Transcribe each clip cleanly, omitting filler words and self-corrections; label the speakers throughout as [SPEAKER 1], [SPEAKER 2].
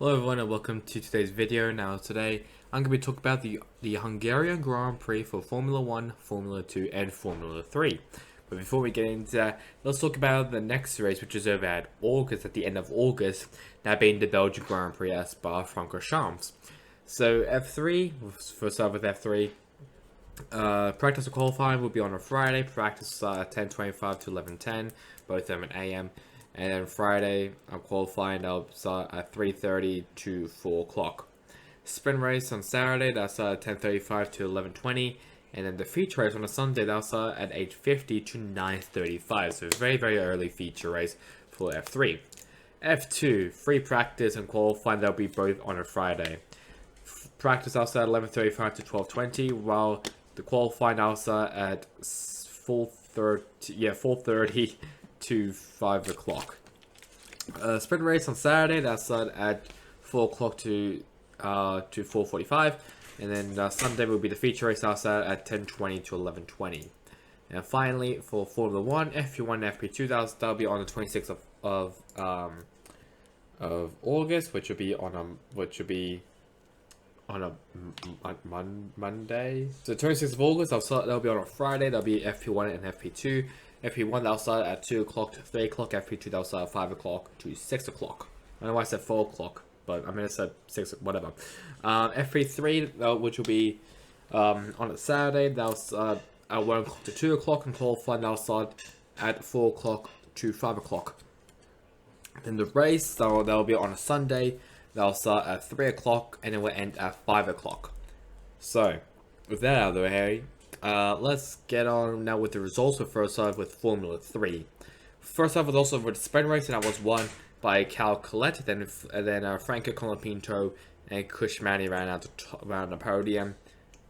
[SPEAKER 1] Hello everyone and welcome to today's video. Now today I'm going to be talking about the Hungarian Grand Prix for Formula 1, Formula 2 and Formula 3. But before we get into that, let's talk about the next race, which is over at the end of August, that being the Belgian Grand Prix at Spa-Francorchamps. So F3, we'll start with F3. Practice and qualifying will be on a Friday. Practice at 10:25 to 11:10, both of them at AM. And then Friday, qualifying that'll start at 3:30 to 4 o'clock. Sprint race on Saturday, that's at 10:35 to 11:20. And then the feature race on a Sunday, that'll start at 8:50 to 9:35. So very, very early feature race for F3. F2, free practice and qualifying, that'll be both on a Friday. Practice outside at 11:35 to 12:20, while the qualifying outside at 4:30 to 5 o'clock. Sprint race on Saturday, that's at 4 o'clock to 4:45, and then Sunday will be the feature race outside at 10:20 to 11:20. And finally, for Formula 1, FP1 and FP2, that'll be on the 26th of August, which will be on a Monday. So 26th of August, that'll be on a Friday. That'll be FP1 and FP2. FP1 that'll start at 2 o'clock to 3 o'clock. FP2 that'll start at 5 o'clock to 6 o'clock. I know I said 4 o'clock, but I mean I said 6, whatever. FP3, which will be on a Saturday, that'll start at 1 o'clock to 2 o'clock, and qualifying that'll start at 4 o'clock to 5 o'clock. Then the race, that'll be on a Sunday. That'll start at 3 o'clock and it will end at 5 o'clock. So, with that out of the way, let's get on now with the results. But first off with Formula 3. First off was also with the sprint race, and that was won by Cal Collet. Then Franco Colapinto and Kushmani ran out around the podium.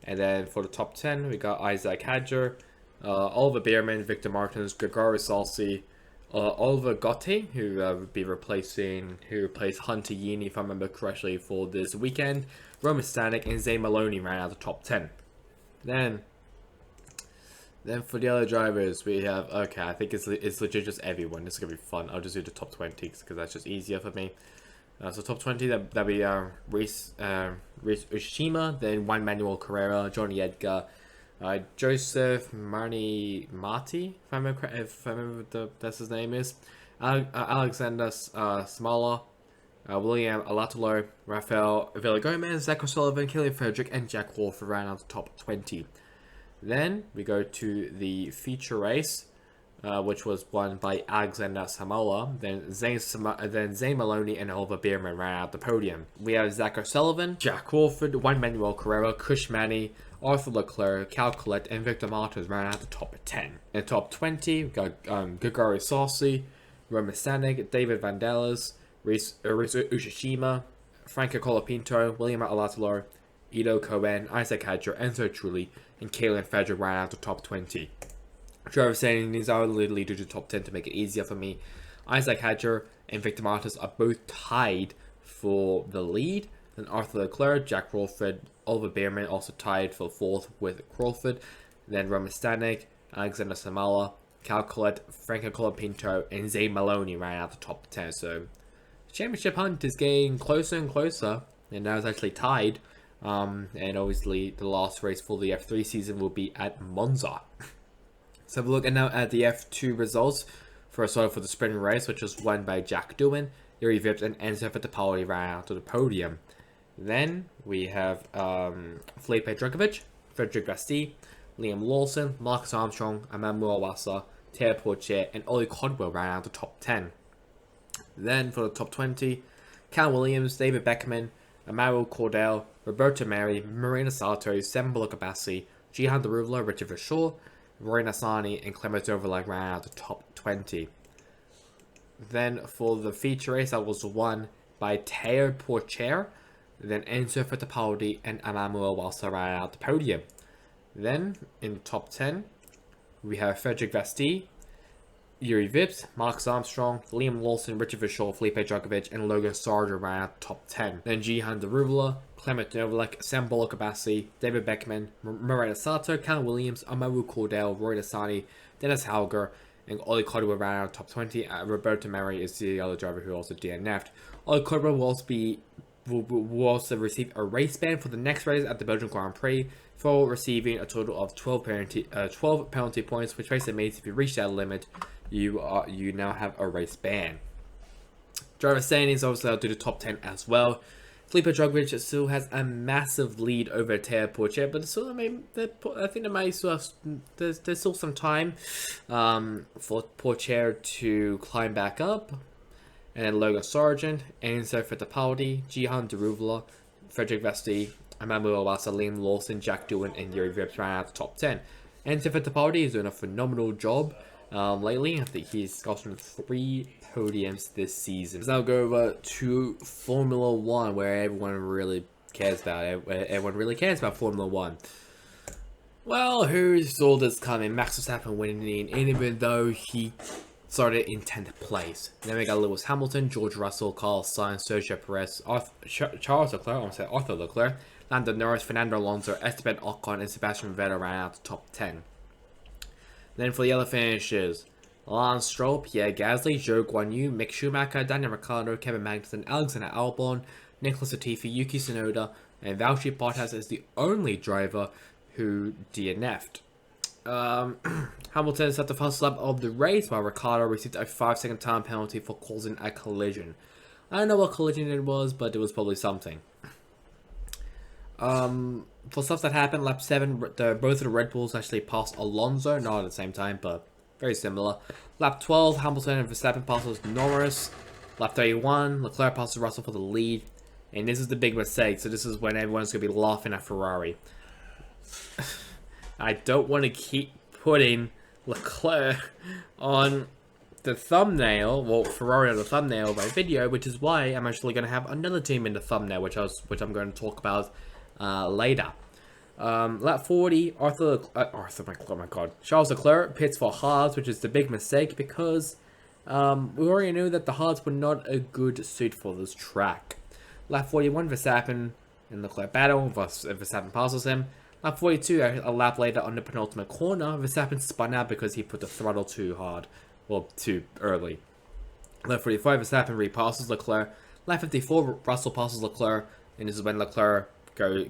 [SPEAKER 1] And then for the top 10, we got Isaac Hadger, Oliver Bierman, Victor Martins, Gregory Salsi, Oliver Gotti, who would be replaced Hunter Yeany, if I remember correctly, for this weekend. Roman Stanek and Zane Maloney ran out the top 10. Then for the other drivers, we have, okay, I think it's legit just everyone. This is going to be fun. I'll just do the top 20 because that's just easier for me. So top 20, that'll be Reese Ushima, then Juan Manuel Carrera, Johnny Edgar, Joseph Marty, if I remember that's his name is, Alexander Smala, William Alatalo, Rafael Villagomez, Zach O'Sullivan, Killian Frederick, and Jack Wolf ran out the top 20. Then we go to the feature race, which was won by Alexander Samola. Then Zane Maloney and Oliver Bierman ran out the podium. We have Zach O'Sullivan, Jack Crawford, Juan Manuel Carrera, Kushmani, Arthur Leclerc, Cal Collet, and Victor Martins ran out the top 10. In the top 20, we got Gregory Saucy, Roman Stanek, David Vandellas, Reese Ushishima, Franco Colapinto, William Alatalor, Ido Cohen, Isaac Hadger, Enzo Trulli, and Kalen Fedra ran out the top 20. Trevor saying these are literally due to the top 10 to make it easier for me. Isaac Hadger and Victor Martins are both tied for the lead. Then Arthur Leclerc, Jack Crawford, Oliver Bierman also tied for 4th with Crawford. Then Roman Stanek, Alexander Samala, Cal Collet, Franco Colapinto, and Zane Maloney ran out the top 10. So the championship hunt is getting closer and closer, and now it's actually tied. And obviously the last race for the F3 season will be at Monza. So we're looking now at the F2 results. First off for the sprint race, which was won by Jack Doohan, Yuri Vips, and Enzo Fittipaldi ran out to the podium. Then we have Felipe Drugovich, Frederick Basti, Liam Lawson, Marcus Armstrong, Emmanuel Wassa, Teo Portier, and Ollie Codwell ran out the top 10. Then for the top 20, Cal Williams, David Beckman, Amaru Cordell, Roberto Meri, Marina Sato, Sam Bullock-Abassi, Jihan Daruvla, Richard Verschoor, Roy Nassani, and Clement Overlag ran out the top 20. Then for the feature race, that was won by Teo Portier, then Enzo Fittipaldi and Emmanuel Wassa ran out the podium. Then in the top 10, we have Frederick Vasti, Yuri Vips, Marcus Armstrong, Liam Lawson, Richard Verschoor, Felipe Drugovich, and Logan Sargent ran out the top 10. Then Jihan Daruvla, Clement Novalek, Sam Bullock-Abassi, David Beckman, Miranda Sato, Cal Williams, Amaru Cordell, Roy Nassani, Dennis Halger, and Ollie Codwell ran out top 20. Roberto Meri is the other driver who also DNF'd. October will also receive a race ban for the next race at the Belgian Grand Prix for receiving a total of 12 penalty points, which basically means if you reach that limit, you now have a race ban. Driver standings also do the top 10 as well. Felipe Drugovich still has a massive lead over Teo Pourchaire, but still, I mean, I think there's still some time for Pourchaire to climb back up. And Logan Sargent, Enzo Fittipaldi, Jihan Deruvla, Frederick Vesti, Emmanuel Vasselin, Lawson, Jack Doohan, and Yuri Vips ran out the top 10. Enzo Fittipaldi is doing a phenomenal job lately. I think he's gotten 3 podiums this season. Let's now go over to Formula 1, where everyone really cares about it. Everyone really cares about Formula 1. Well, who saw this coming? Max Verstappen winning, even though he started in 10th place. Then we got Lewis Hamilton, George Russell, Carlos Sainz, Sergio Perez, Charles Leclerc, Arthur Leclerc, Lando Norris, Fernando Alonso, Esteban Ocon, and Sebastian Vettel ran out the top 10. Then for the other finishes, Lance Stroll, Pierre Gasly, Zhou Guanyu, Mick Schumacher, Daniel Ricciardo, Kevin Magnussen, Alexander Albon, Nicholas Latifi, Yuki Tsunoda, and Valtteri Bottas is the only driver who DNF'd. Hamilton set the first lap of the race, while Ricciardo received a 5-second time penalty for causing a collision. I don't know what collision it was, but it was probably something. For stuff that happened, lap 7, both of the Red Bulls actually passed Alonso, not at the same time, but very similar. Lap 12, Hamilton and Verstappen passes Norris. Lap 31, Leclerc passes Russell for the lead. And this is the big mistake, so this is when everyone's going to be laughing at Ferrari. I don't want to keep putting Leclerc on the thumbnail, well, Ferrari on the thumbnail of my video, which is why I'm actually going to have another team in the thumbnail, which I'm going to talk about later. Lap 40, oh my god, Charles Leclerc pits for hards, which is the big mistake because we already knew that the hards were not a good suit for this track. Lap 41, Verstappen and Leclerc battle, Verstappen passes him. Lap 42, a lap later on the penultimate corner, Verstappen spun out because he put the throttle too hard, well, too early. Lap 45, Verstappen repasses Leclerc. Lap 54, Russell passes Leclerc, and this is when Leclerc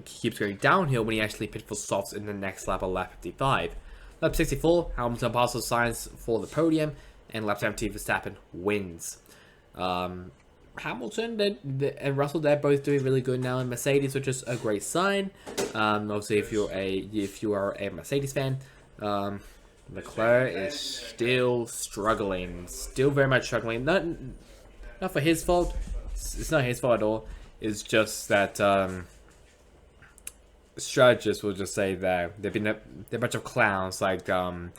[SPEAKER 1] keeps going downhill when he actually pit for softs in the next lap of lap 55. Lap 64, Hamilton passes Sainz for the podium, and lap 70, Verstappen wins. Hamilton and Russell, they're both doing really good now in Mercedes, which is a great sign. Obviously, if you are a Mercedes fan, Leclerc is still struggling, still very much struggling. Not for his fault. It's not his fault at all. It's just that strategists will just say that they're a bunch of clowns, like the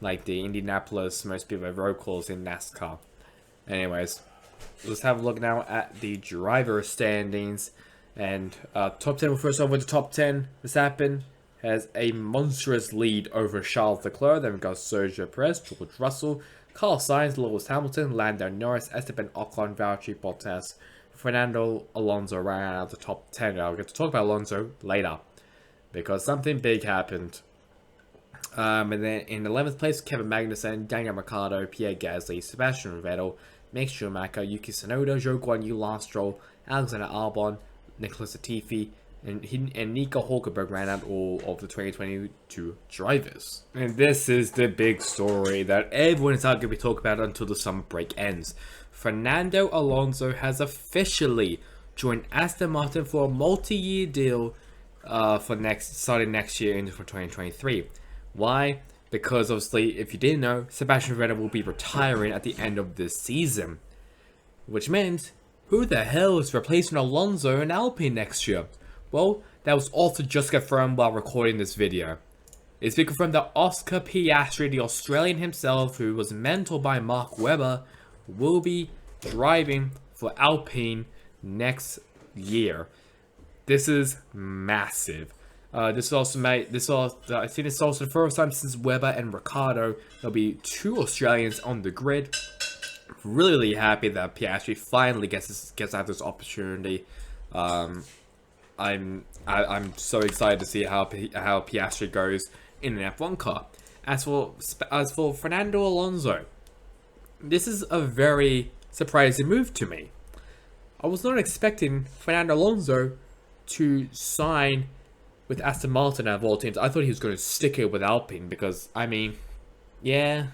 [SPEAKER 1] Indianapolis most people road calls in NASCAR. Anyways, let's have a look now at the driver standings. And top 10, first off with the top 10, Verstappen has a monstrous lead over Charles Leclerc. Then we got Sergio Perez, George Russell, Carlos Sainz, Lewis Hamilton, Lando Norris, Esteban Ocon, Valtteri Bottas, Fernando Alonso ran out of the top 10. I'll get to talk about Alonso later because something big happened. And then in 11th place, Kevin Magnussen, Daniel Ricciardo, Pierre Gasly, Sebastian Vettel, Mick Schumacher, Yuki Tsunoda, Zhou Guanyu, Lance Stroll, Alexander Albon, Nicholas Latifi, and Nico Hulkenberg ran out all of the 2022 drivers. And this is the big story that everyone is not going to be talking about until the summer break ends. Fernando Alonso has officially joined Aston Martin for a multi-year deal starting next year into 2023. Why? Because obviously, if you didn't know, Sebastian Vettel will be retiring at the end of this season. Which means, who the hell is replacing Alonso in Alpine next year? Well, that was also just confirmed while recording this video. It's been confirmed that Oscar Piastri, the Australian himself, who was mentored by Mark Webber, will be driving for Alpine next year. This is massive. I think this is also the first time since Webber and Ricciardo there'll be 2 Australians on the grid. Really happy that Piastri finally gets out this opportunity. I'm so excited to see how Piastri goes in an F1 car. As for Fernando Alonso, this is a very surprising move to me. I was not expecting Fernando Alonso to sign with Aston Martin out of all teams. I thought he was going to stick it with Alpine because, I mean, yeah,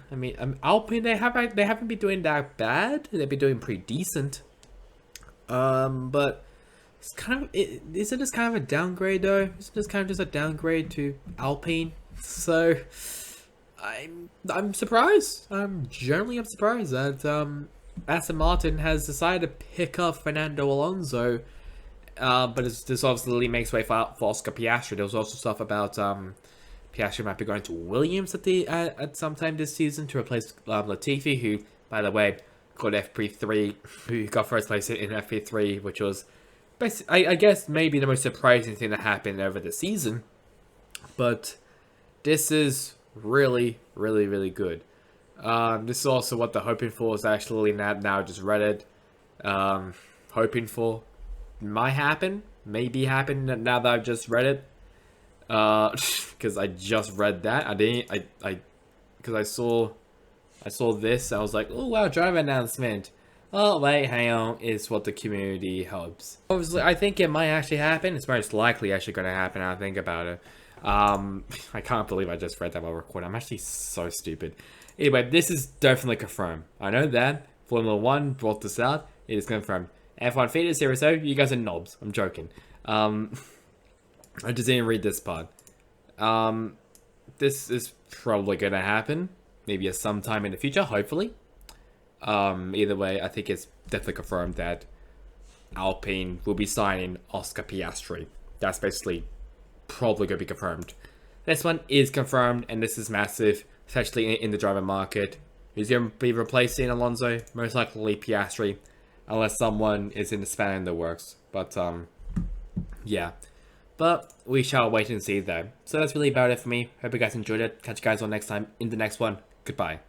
[SPEAKER 1] Alpine, they haven't been doing that bad. They've been doing pretty decent. But it's kind of, isn't this kind of a downgrade though? Isn't this kind of just a downgrade to Alpine? So I'm surprised. I'm surprised that Aston Martin has decided to pick up Fernando Alonso. But this obviously makes way for Oscar Piastri. There was also stuff about Piastri might be going to Williams at some time this season to replace Latifi, who, by the way, got FP3, who got first place in FP3, which was basically, I guess, maybe the most surprising thing that happened over the season. But this is really, really, really good. This is also what they're hoping for. Is actually now just read it. Hoping for might happen, maybe happen now that I've just read it. Because I just read that. Because I saw this. I was like, oh wow, driver announcement. Oh wait, hang on, it's what the community hopes. Obviously, I think it might actually happen. It's most likely actually going to happen. I think about it. I can't believe I just read that while recording. I'm actually so stupid. Anyway, this is definitely confirmed. I know that Formula 1 brought this out. It is confirmed. F1 Feeder Series 0, you guys are knobs. I'm joking. I just didn't read this part. This is probably gonna happen. Maybe at some time in the future, hopefully. Either way, I think it's definitely confirmed that Alpine will be signing Oscar Piastri. That's basically probably gonna be confirmed. This one is confirmed, and this is massive, especially in the driver market. Who's gonna be replacing Alonso? Most likely Piastri. Unless someone is in the span in the works. But, yeah. But we shall wait and see though. So that's really about it for me. Hope you guys enjoyed it. Catch you guys on next time in the next one. Goodbye.